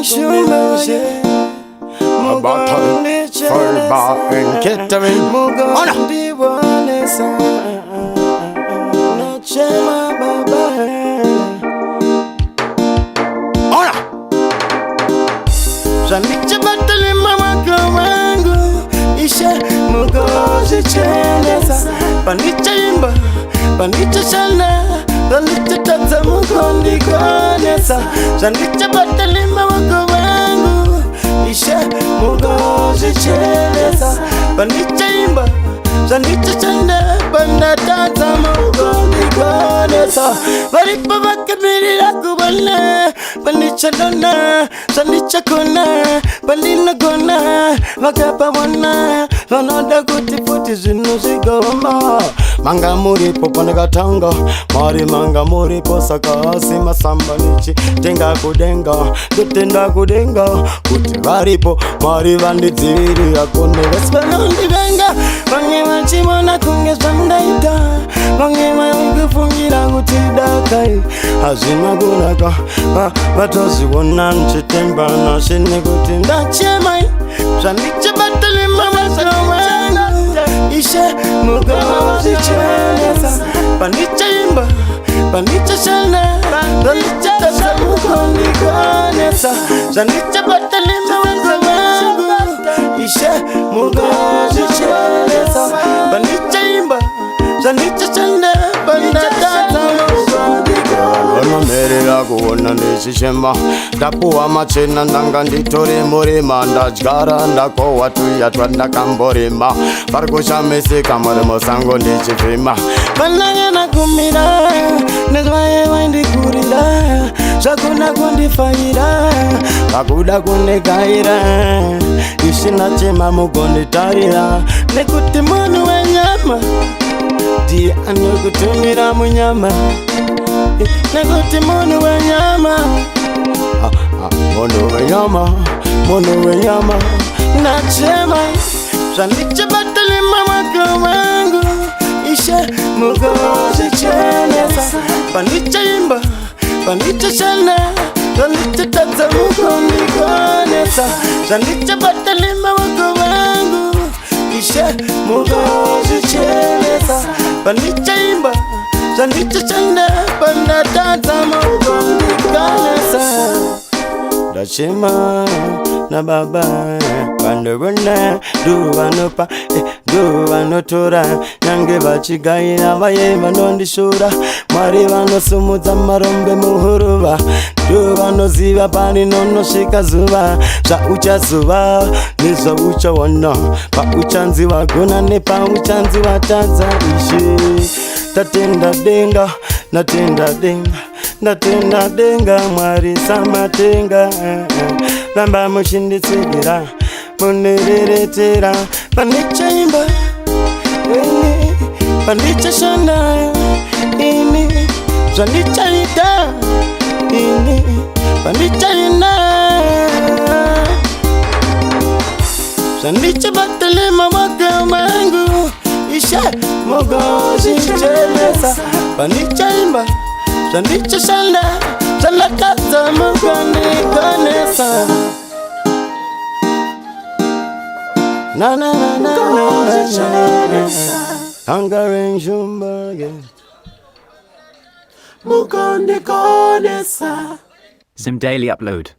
shumbaye Mugondi chelesa Mugondi wanesa Nachema baba Zaniche batali mama kawangu Ishe mugozi chelesa Paniche imba, paniche shana Zaniche tata mugondi kwanesa Zaniche batali mama kawangu Ishe mugozi chelesa Paniche imba, zaniche shana Banda tata mugondi kwanesa Varipa baka mirira kubale Paniche dona, zaniche kona Palina gona, vakapa wana Vanoda kuti puti zinu zigoma Manga muri po panakatanga Mari manga muri po sakasi masamba nichi Tenga kudenga, kutenda kudenga Kuti varipo, mari vandi ziviri Akone vespelondi venga Vange machimona kunge sandaita Vange maikufungira kutidakai Hazina kunaka, vatozi wana nchitemba na shini kutinda chemai Zaniche batali mama kawangu Ishe mugozi chelesa Paniche imba, paniche shana Zaniche tata mugondi kwanesa Zaniche batali mama kawangu Ishe mugozi chelesa Paniche imba, zaniche shana Banda tata mugondi Merera kuona ndishishema Ndapuwa machena ndanga nditore murima Ndajgara ndako watu yatwa ndakamborima Parkusha mesika murimo sango ndichifima Bananga na kumira Nezwaye waindi kurira Shakuna kundifayira Bakuda kunekaira Ishina chema mugondi tarira Nekuti munu wenyama Di anu kutumira munyama Nekuti munu wenyama Munu wenyama Nachema Zaniche batali mama kawangu Ishe mugozi chelesa Paniche imba, paniche shana Zaniche tata mugondi kwanesa Zaniche batali mama kawangu Ishe mugozi chelesa Paniche imba Zaniche shana Banda tata mugondi kwanesa Dachima na baba Panduruna Duwanopa Duwanotora Nyange bachigaina Vaye vanondishura Mari vanosumuza marombe muhuruva Duwanoziva pani nonoshika zuva Za ucha zuva Nizo ucha wana Pa uchanzi waguna Nepa uchanzi wataza ishi Tatenda denga Natenda denga Natenda denga mwari samatenga Lamba mushindi tsigira Muniriretera Paniche imba Ini Paniche shana Ini Zaniche ita Ini Paniche ina Zaniche batali mama kawangu Ishe mugozi chelesa Paniche imba Zaniche shana Zala tata mugondi kwanesa Na na na na na Hungering shumbaye Mugondi kwanesa Zim Daily Upload.